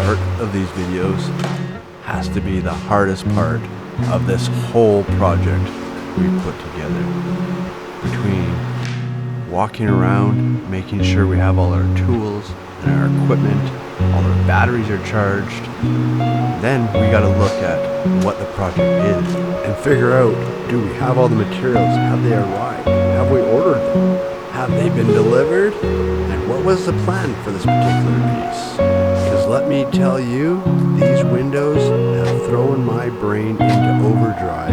start of these videos has to be the hardest part of this whole project we put together. Between walking around, making sure we have all our tools and our equipment, all our batteries are charged, then we got to look at what the project is and figure out, do we have all the materials? Have they arrived? Have we ordered them? Have they been delivered? And what was the plan for this particular piece? Because let me tell you, these windows have thrown my brain into overdrive.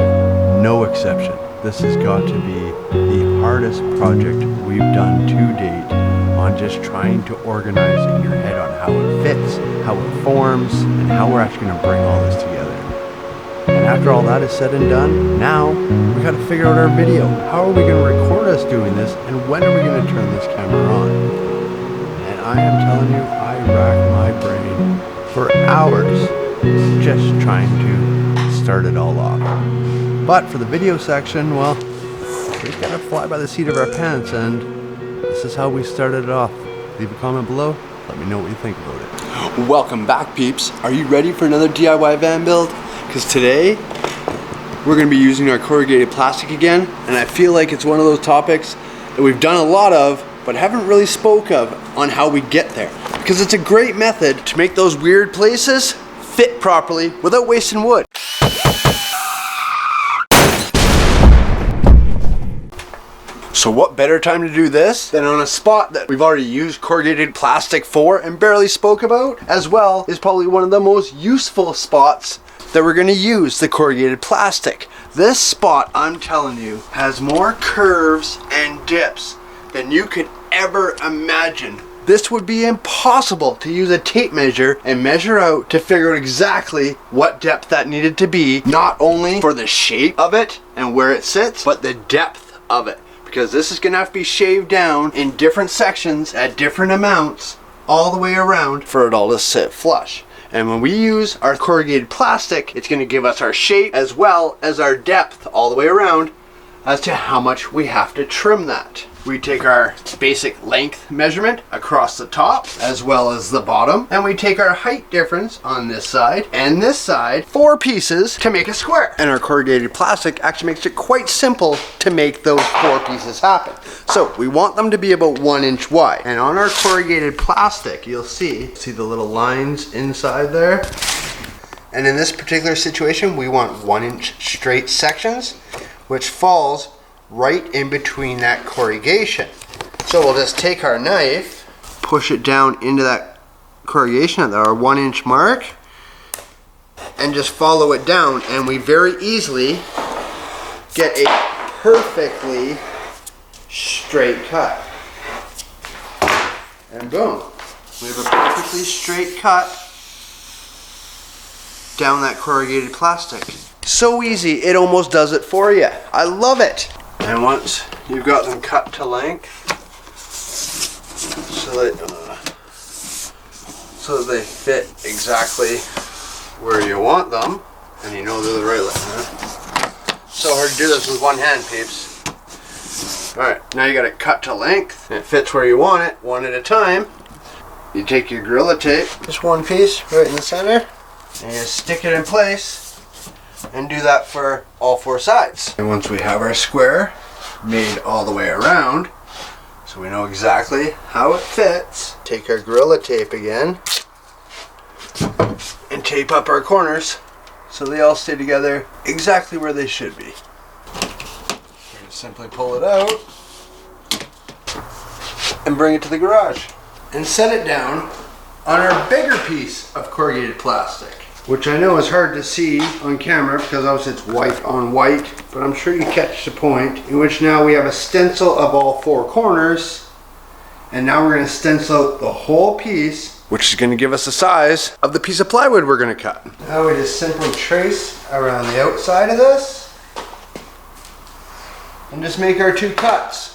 No exception. This has got to be the hardest project we've done to date on just trying to organize in your head on how it fits, how it forms, and how we're actually going to bring all this together. And after all that is said and done, now we got to figure out our video. How are we going to record us doing this, and when are we going to turn this camera on? And I am telling you, I racked my brain for hours just trying to start it all off. But for the video section, well, we've got to fly by the seat of our pants, and this is how we started it off. Leave a comment below. Let me know what you think about it. Welcome back, peeps. Are you ready for another DIY van build? Because today we're going to be using our corrugated plastic again, and I feel like it's one of those topics that we've done a lot of but haven't really spoke of on how we get there, because it's a great method to make those weird places fit properly without wasting wood. So what better time to do this than on a spot that we've already used corrugated plastic for and barely spoke about, as well is probably one of the most useful spots that we're going to use the corrugated plastic. This spot, I'm telling you, has more curves and dips than you could ever imagine. This would be impossible to use a tape measure and measure out to figure out exactly what depth that needed to be, not only for the shape of it and where it sits, but the depth of it. Because this is going to have to be shaved down in different sections at different amounts all the way around for it all to sit flush. And when we use our corrugated plastic, it's going to give us our shape as well as our depth all the way around as to how much we have to trim that. We take our basic length measurement across the top as well as the bottom, and we take our height difference on this side and this side, 4 pieces to make a square. And our corrugated plastic actually makes it quite simple to make those 4 pieces happen. So we want them to be about 1 inch wide. And on our corrugated plastic, you'll see the little lines inside there. And in this particular situation, we want 1 inch straight sections, which falls right in between that corrugation. So we'll just take our knife, push it down into that corrugation at our 1 inch mark, and just follow it down, and we very easily get a perfectly straight cut. And boom, we have a perfectly straight cut down that corrugated plastic. So easy, it almost does it for you. I love it. And once you've got them cut to length, so that they fit exactly where you want them, and you know they're the right length. So hard to do this with one hand, peeps. Alright, now you got it cut to length, and it fits where you want it, one at a time. You take your Gorilla Tape, just one piece right in the center, and you stick it in place. And do that for all 4 sides. And once we have our square made all the way around, so we know exactly how it fits, take our Gorilla Tape again and tape up our corners so they all stay together exactly where they should be. We just simply pull it out and bring it to the garage and set it down on our bigger piece of corrugated plastic, which I know is hard to see on camera because obviously it's white on white, but I'm sure you catch the point, in which now we have a stencil of all 4 corners, and now we're going to stencil out the whole piece, which is going to give us the size of the piece of plywood we're going to cut. Now we just simply trace around the outside of this and just make our 2 cuts.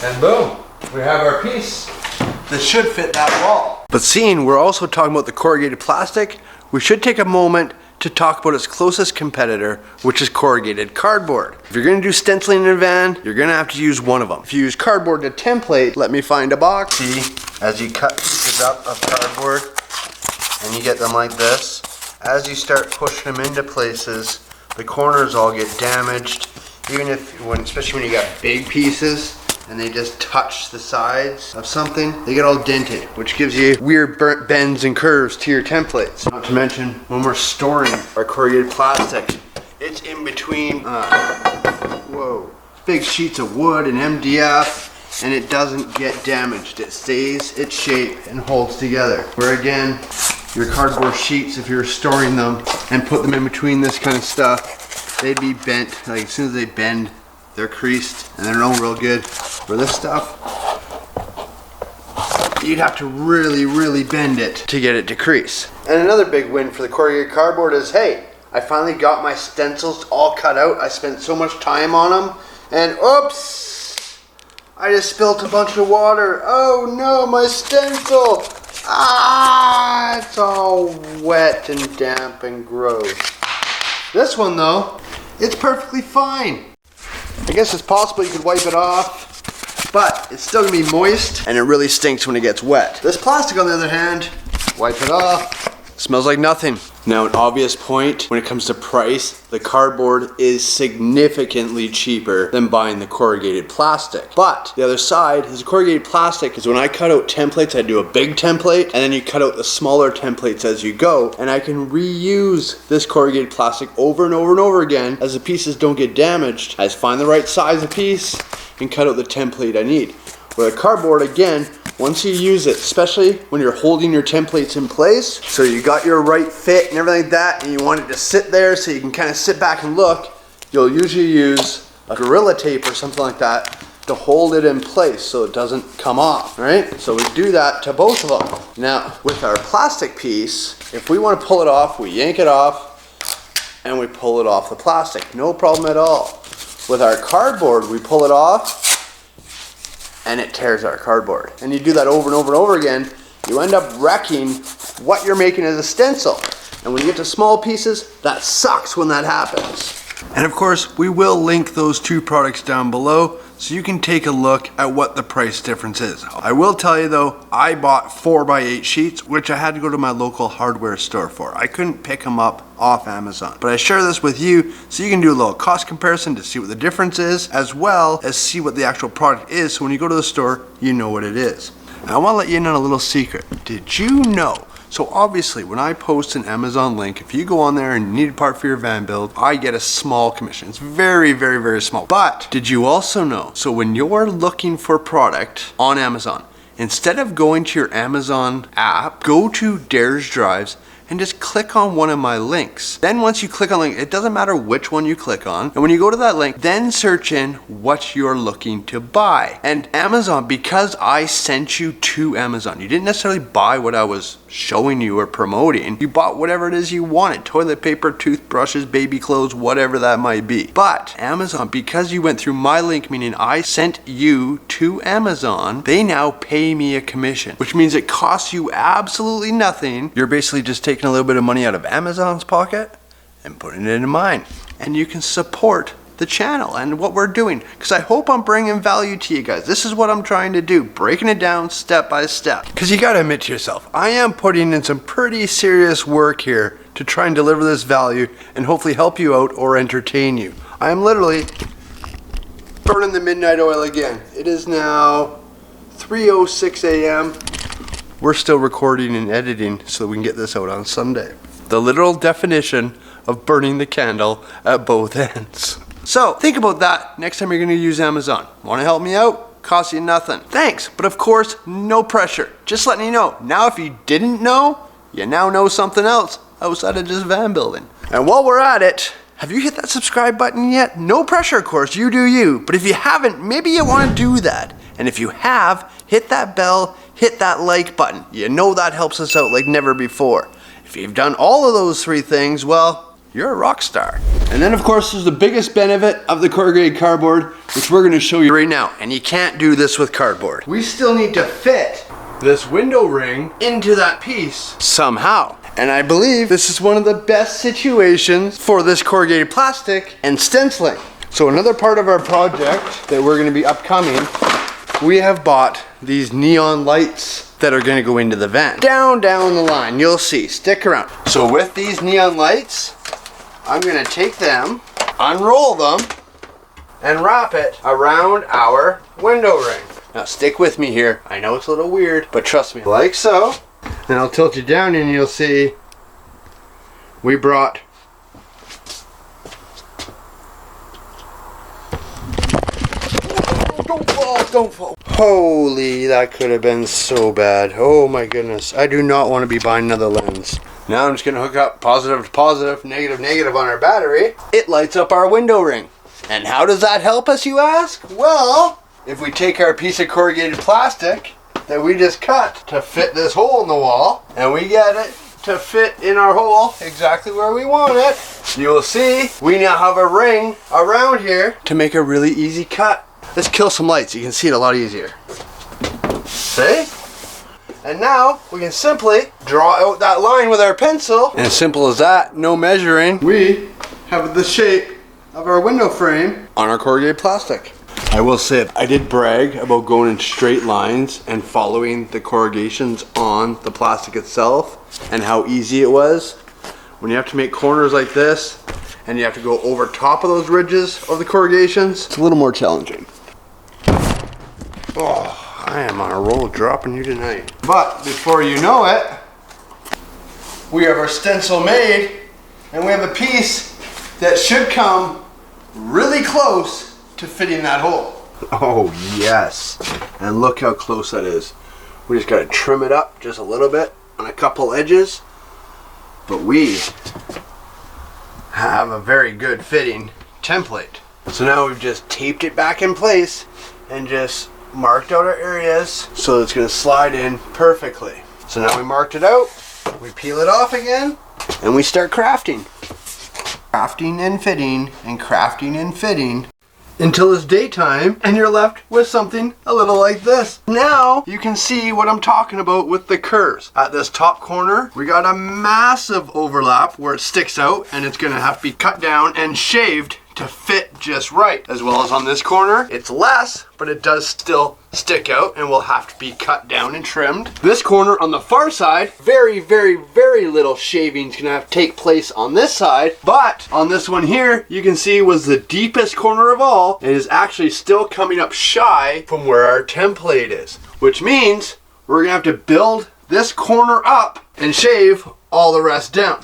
And boom, we have our piece that should fit that wall. But seeing we're also talking about the corrugated plastic, we should take a moment to talk about its closest competitor, which is corrugated cardboard. If you're gonna do stenciling in a van, you're gonna have to use one of them. If you use cardboard to template, let me find a box. See, as you cut pieces up of cardboard and you get them like this, as you start pushing them into places, the corners all get damaged. Even especially when you got big pieces and they just touch the sides of something, they get all dented, which gives you weird burnt bends and curves to your templates. Not to mention, when we're storing our corrugated plastic, it's in between big sheets of wood and MDF, and it doesn't get damaged. It stays its shape and holds together. Where again, your cardboard sheets, if you're storing them and put them in between this kind of stuff, they'd be bent. Like as soon as they bend, they're creased and they're not real good. For this stuff, you'd have to really bend it to get it to crease. And another big win for the corrugated cardboard is, hey, I finally got my stencils all cut out. I spent so much time on them, and oops, I just spilt a bunch of water. Oh no, my stencil! Ah, it's all wet and damp and gross. This one though, it's perfectly fine. I guess it's possible you could wipe it off, but it's still gonna be moist and it really stinks when it gets wet. This plastic on the other hand, wipe it off, smells like nothing. Now an obvious point when it comes to price, the cardboard is significantly cheaper than buying the corrugated plastic. But the other side is the corrugated plastic is when I cut out templates, I do a big template and then you cut out the smaller templates as you go, and I can reuse this corrugated plastic over and over and over again as the pieces don't get damaged. I just find the right size of piece and cut out the template I need. With a cardboard, again, once you use it, especially when you're holding your templates in place, so you got your right fit and everything like that, and you want it to sit there so you can kind of sit back and look, you'll usually use a Gorilla Tape or something like that to hold it in place so it doesn't come off, right? So we do that to both of them. Now, with our plastic piece, if we want to pull it off, we yank it off and we pull it off the plastic. No problem at all. With our cardboard, we pull it off and it tears our cardboard. And you do that over and over and over again, you end up wrecking what you're making as a stencil. And when you get to small pieces, that sucks when that happens. And of course, we will link those two products down below so you can take a look at what the price difference is. I will tell you though, I bought 4x8 sheets, which I had to go to my local hardware store for. I couldn't pick them up off Amazon. But I share this with you so you can do a little cost comparison to see what the difference is, as well as see what the actual product is, so when you go to the store, you know what it is. Now, I want to let you in on a little secret. Did you know? So obviously, when I post an Amazon link, if you go on there and you need a part for your Vanbuild, I get a small commission. It's very small. But did you also know? So when you're looking for product on Amazon, instead of going to your Amazon app, go to Dare's Drives and just click on one of my links. Then once you click on link, it doesn't matter which one you click on. And when you go to that link, then search in what you're looking to buy. And Amazon, because I sent you to Amazon, you didn't necessarily buy what I was showing you or promoting. You bought whatever it is you wanted. Toilet paper, toothbrushes, baby clothes, whatever that might be. But Amazon, because you went through my link, meaning I sent you to Amazon, they now pay me a commission, which means it costs you absolutely nothing. You're basically just taking a little bit of money out of Amazon's pocket and putting it into mine. And you can support the channel and what we're doing, because I hope I'm bringing value to you guys. This is what I'm trying to do, breaking it down step by step. Because you got to admit to yourself, I am putting in some pretty serious work here to try and deliver this value and hopefully help you out or entertain you. I am literally burning the midnight oil again. It is now 3:06 a.m. We're still recording and editing so that we can get this out on Sunday. The literal definition of burning the candle at both ends. So think about that next time you're gonna use Amazon. Wanna help me out? Costs you nothing. Thanks, but of course, no pressure. Just letting you know. Now if you didn't know, you now know something else outside of just van building. And while we're at it, have you hit that subscribe button yet? No pressure, of course, you do you. But if you haven't, maybe you wanna do that. And if you have, hit that bell, hit that like button. You know that helps us out like never before. If you've done all of those three things, well, you're a rock star. And then of course there's the biggest benefit of the corrugated cardboard, which we're gonna show you right now. And you can't do this with cardboard. We still need to fit this window ring into that piece somehow. And I believe this is one of the best situations for this corrugated plastic and stenciling. So another part of our project that we're going to be upcoming, we have bought these neon lights that are going to go into the van. Down the line, you'll see. Stick around. So with these neon lights, I'm going to take them, unroll them, and wrap it around our window ring. Now stick with me here. I know it's a little weird, but trust me. Like so. And I'll tilt you down and you'll see we brought don't fall. Holy, that could have been so bad. Oh my goodness. I do not want to be buying another lens. Now I'm just going to hook up positive to positive, negative to negative on our battery. It lights up our window ring. And how does that help us, you ask? Well, if we take our piece of corrugated plastic that we just cut to fit this hole in the wall, and we get it to fit in our hole exactly where we want it, you will see we now have a ring around here to make a really easy cut. Let's kill some lights. You can see it a lot easier. See? And now we can simply draw out that line with our pencil. And as simple as that, no measuring, we have the shape of our window frame on our corrugated plastic. I will say, I did brag about going in straight lines and following the corrugations on the plastic itself and how easy it was. When you have to make corners like this and you have to go over top of those ridges of the corrugations, it's a little more challenging. Oh, I am on a roll dropping you tonight. But before you know it, we have our stencil made and we have a piece that should come really close to fitting that hole. Oh yes, and look how close that is. We just got to trim it up just a little bit on a couple edges, but we have a very good fitting template. So now we've just taped it back in place and just marked out our areas so it's going to slide in perfectly. So now we marked it out, we peel it off again, and we start crafting. Crafting and fitting and crafting and fitting until it's daytime and you're left with something a little like this. Now you can see what I'm talking about with the curves. At this top corner, we got a massive overlap where it sticks out and it's gonna have to be cut down and shaved to fit just right. As well as on this corner, it's less, but it does still stick out and will have to be cut down and trimmed. This corner on the far side, very, very, very little shaving's gonna have to take place on this side, but on this one here, you can see was the deepest corner of all, and is actually still coming up shy from where our template is, which means we're gonna have to build this corner up and shave all the rest down.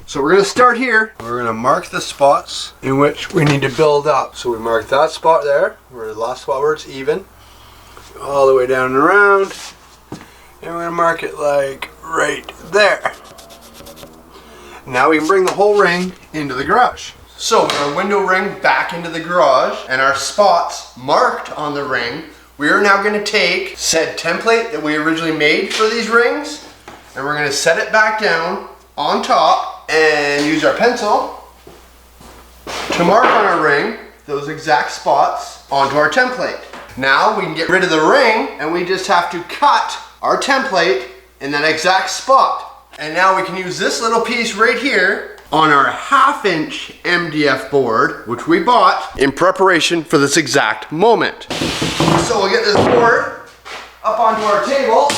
So we're going to start here. We're going to mark the spots in which we need to build up. So we mark that spot there, where the last spot where it's even, all the way down and around, and we're going to mark it like right there. Now we can bring the whole ring into the garage. So with our window ring back into the garage and our spots marked on the ring, we are now going to take said template that we originally made for these rings, and we're going to set it back down on top and use our pencil to mark on our ring those exact spots onto our template. Now we can get rid of the ring and we just have to cut our template in that exact spot. And now we can use this little piece right here on our 1/2" MDF board, which we bought in preparation for this exact moment. So we'll get this board up onto our table.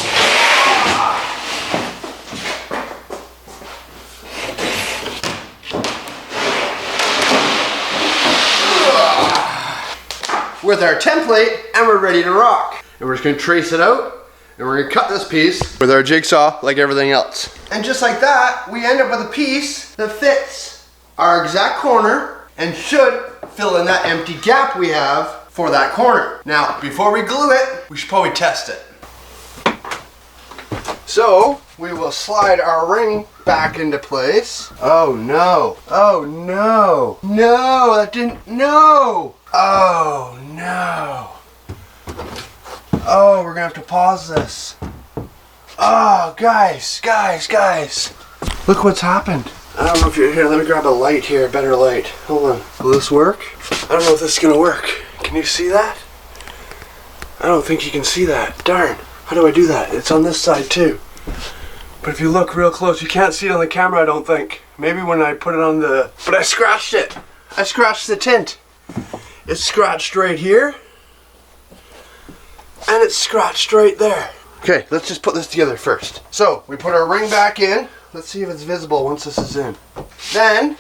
With our template, and we're ready to rock. And we're just gonna trace it out, and we're gonna cut this piece with our jigsaw like everything else. And just like that, we end up with a piece that fits our exact corner and should fill in that empty gap we have for that corner. Now, before we glue it, we should probably test it. So, we will slide our ring back into place. Oh no, oh no, no, that didn't, no. Oh no. Oh, we're gonna have to pause this. Oh, guys. Look what's happened. I don't know if you're here. Let me grab a light here, a better light. Hold on. Will this work? I don't know if this is gonna work. Can you see that? I don't think you can see that. Darn. How do I do that? It's on this side too. But if you look real close, you can't see it on the camera, I don't think. Maybe when I put it on the... But I scratched it. I scratched the tint. It's scratched right here. And it's scratched right there. Okay, let's just put this together first. So, we put our ring back in. Let's see if it's visible once this is in. Then,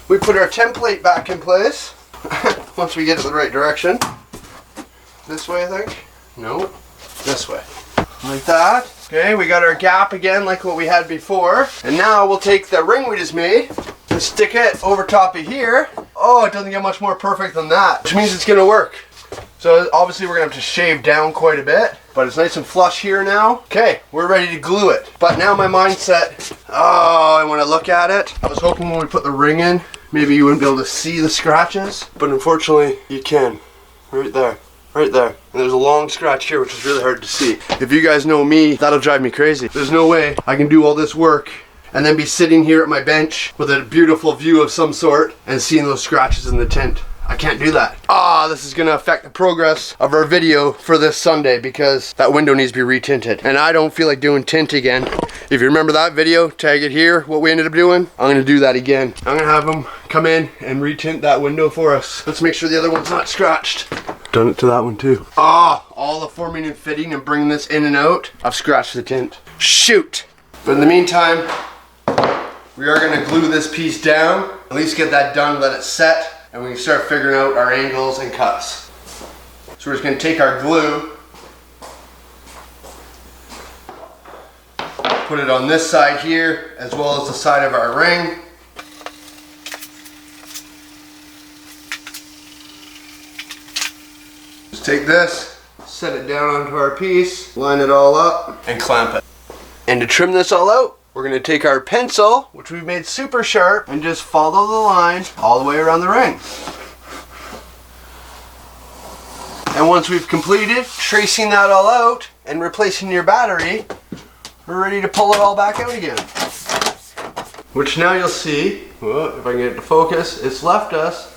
we put our template back in place. Once we get it the right direction. This way, I think. No, this way. Like that. Okay, we got our gap again like what we had before. And now we'll take the ring we just made and stick it over top of here. Oh, it doesn't get much more perfect than that, which means it's gonna work. So obviously we're gonna have to shave down quite a bit, but it's nice and flush here now. Okay, we're ready to glue it. But now my mindset, oh, I wanna look at it. I was hoping when we put the ring in, maybe you wouldn't be able to see the scratches, but unfortunately you can, right there. Right there. And there's a long scratch here, which is really hard to see. If you guys know me, that'll drive me crazy. There's no way I can do all this work and then be sitting here at my bench with a beautiful view of some sort and seeing those scratches in the tint. I can't do that. This is gonna affect the progress of our video for this Sunday because that window needs to be retinted. And I don't feel like doing tint again. If you remember that video, tag it here, what we ended up doing. I'm gonna do that again. I'm gonna have them come in and retint that window for us. Let's make sure the other one's not scratched. Done it to that one too. All the forming and fitting and bringing this in and out, I've scratched the tint. Shoot! But in the meantime, we are gonna glue this piece down, at least get that done, let it set, and we can start figuring out our angles and cuts. So we're just gonna take our glue, put it on this side here, as well as the side of our ring. Just take this, set it down onto our piece, line it all up, and clamp it. And to trim this all out, we're gonna take our pencil, which we've made super sharp, and just follow the line all the way around the ring. And once we've completed tracing that all out and replacing your battery, we're ready to pull it all back out again. Which now you'll see, if I can get it to focus, it's left us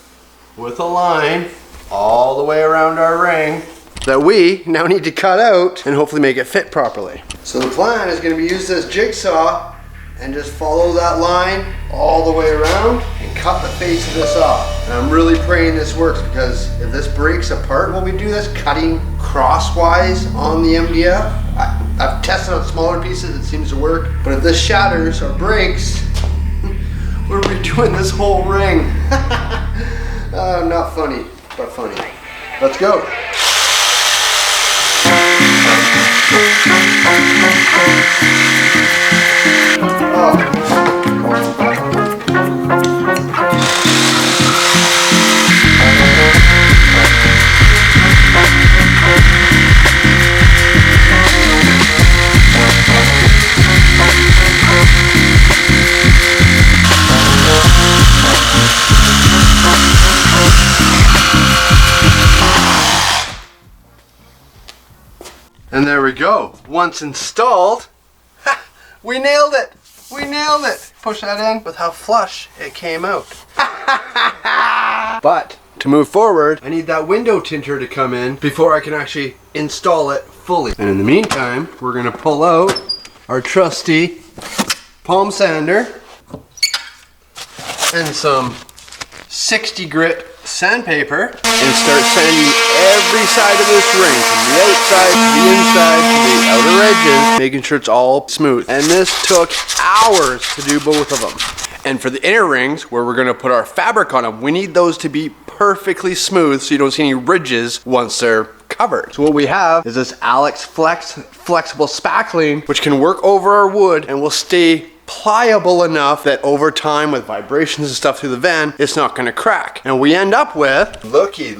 with a line all the way around our ring that we now need to cut out and hopefully make it fit properly. So the plan is going to be use this jigsaw and just follow that line all the way around and cut the face of this off. And I'm really praying this works because if this breaks apart while we do this, cutting crosswise on the MDF, I've tested on smaller pieces, it seems to work. But if this shatters or breaks, we're redoing this whole ring. Not funny, but funny. Let's go. And there we go. Once installed, we nailed it. We nailed it. Push that in with how flush it came out. But to move forward, I need that window tinter to come in before I can actually install it fully. And in the meantime, we're gonna pull out our trusty palm sander and some 60 grit sandpaper and start sanding every side of this ring from the outside to the inside to the outer edges, making sure it's all smooth. And this took hours to do both of them. And for the inner rings where we're going to put our fabric on them, we need those to be perfectly smooth so you don't see any ridges once they're covered. So what we have is this Alex Flex flexible spackling, which can work over our wood and will stay pliable enough that over time with vibrations and stuff through the van, it's not gonna crack. And we end up with, looky,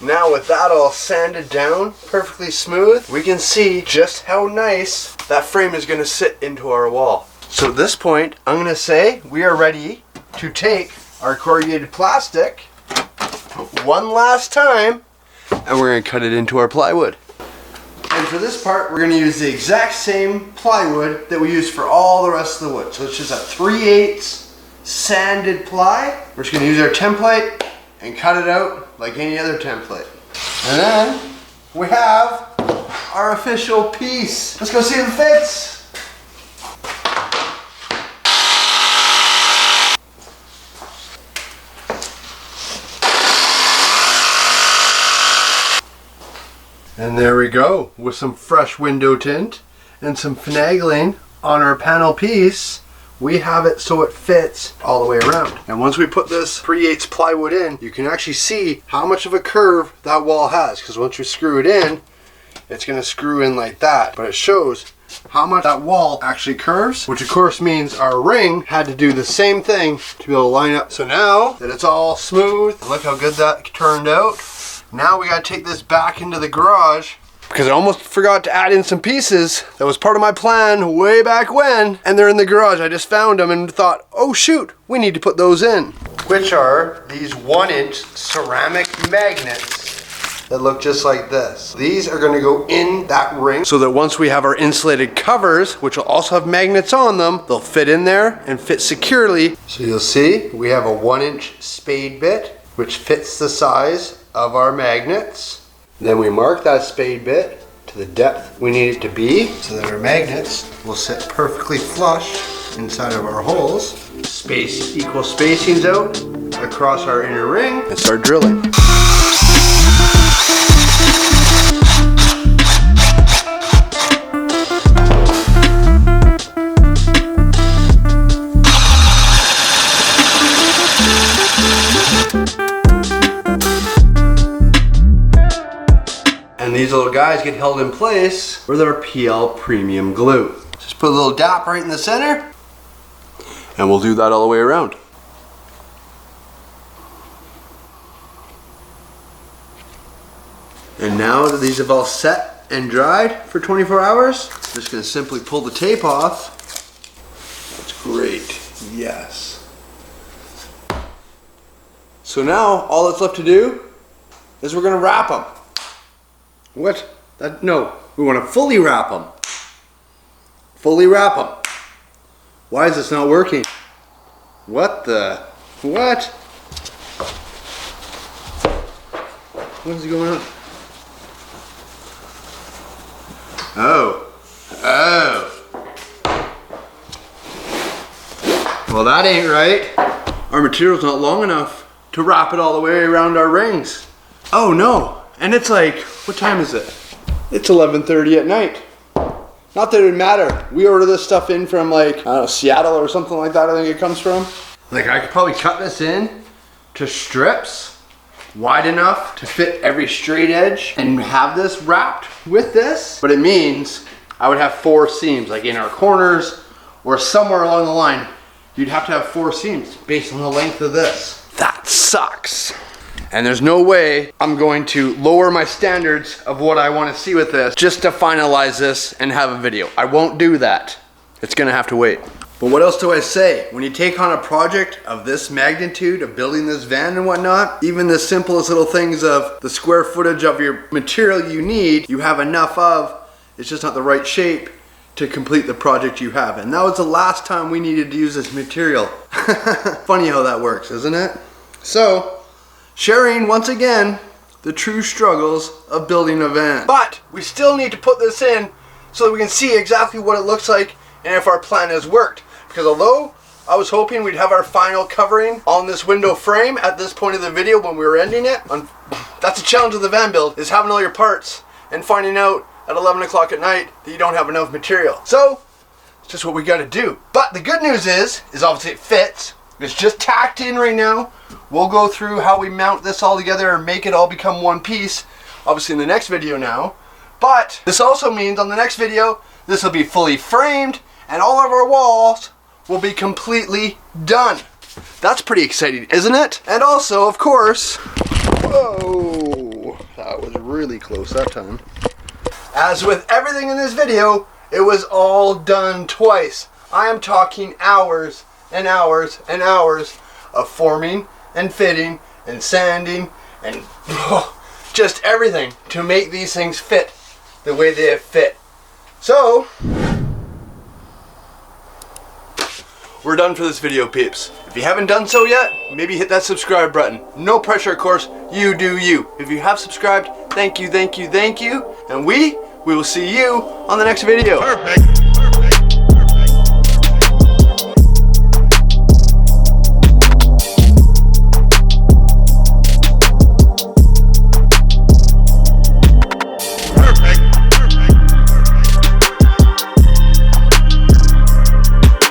now with that all sanded down, perfectly smooth, we can see just how nice that frame is gonna sit into our wall. So at this point, I'm gonna say we are ready to take our corrugated plastic one last time, and we're gonna cut it into our plywood. And for this part, we're gonna use the exact same plywood that we use for all the rest of the wood. So it's just a 3/8 sanded ply. We're just gonna use our template and cut it out like any other template. And then we have our official piece. Let's go see if it fits. And there we go, with some fresh window tint and some finagling on our panel piece, we have it so it fits all the way around. And once we put this 3/8 plywood in, you can actually see how much of a curve that wall has, because once you screw it in, it's going to screw in like that. But it shows how much that wall actually curves, which of course means our ring had to do the same thing to be able to line up. So now that it's all smooth, look how good that turned out. Now we got to take this back into the garage, because I almost forgot to add in some pieces that was part of my plan way back when, and they're in the garage. I just found them and thought, oh shoot, we need to put those in. Which are these 1-inch ceramic magnets that look just like this. These are going to go in that ring so that once we have our insulated covers, which will also have magnets on them, they'll fit in there and fit securely. So you'll see we have a 1-inch spade bit which fits the size of our magnets. Then we mark that spade bit to the depth we need it to be so that our magnets will sit perfectly flush inside of our holes. Space equal spacings out across our inner ring and start drilling. And these little guys get held in place with our PL premium glue. Just put a little dap right in the center, and we'll do that all the way around. And now that these have all set and dried for 24 hours, I'm just going to simply pull the tape off. That's great, yes. So now all that's left to do is we're going to wrap them. What? No, we want to fully wrap them. Fully wrap them. Why is this not working? What the? What? What is going on? Oh. Well, that ain't right. Our material's not long enough to wrap it all the way around our rings. Oh no. And it's like, what time is it? It's 11:30 at night. Not that it would matter. We order this stuff in from like, I don't know, Seattle or something like that, I think it comes from. Like I could probably cut this in to strips wide enough to fit every straight edge and have this wrapped with this. But it means I would have 4 seams, like in our corners or somewhere along the line. You'd have to have 4 seams based on the length of this. That sucks. And there's no way I'm going to lower my standards of what I want to see with this just to finalize this and have a video. I won't do that. It's gonna have to wait. But what else do I say? When you take on a project of this magnitude of building this van and whatnot, even the simplest little things of the square footage of your material you need, you have enough of, it's just not the right shape to complete the project you have. And that was the last time we needed to use this material. Funny how that works, isn't it? So, sharing once again the true struggles of building a van. But we still need to put this in so that we can see exactly what it looks like and if our plan has worked. Because although I was hoping we'd have our final covering on this window frame at this point of the video when we were ending it, that's a challenge of the van build, is having all your parts and finding out at 11 o'clock at night that you don't have enough material. So, it's just what we gotta do. But the good news is obviously it fits. It's just tacked in right now. We'll go through how we mount this all together and make it all become one piece, obviously in the next video now. But this also means on the next video, this will be fully framed and all of our walls will be completely done. That's pretty exciting, isn't it? And also, of course, whoa, that was really close that time. As with everything in this video, it was all done twice. I am talking hours and hours and hours of forming and fitting and sanding and just everything to make these things fit the way they have fit. So, we're done for this video, peeps. If you haven't done so yet, maybe hit that subscribe button. No pressure, of course. You do you. If you have subscribed, thank you, thank you, thank you. And we will see you on the next video. Perfect.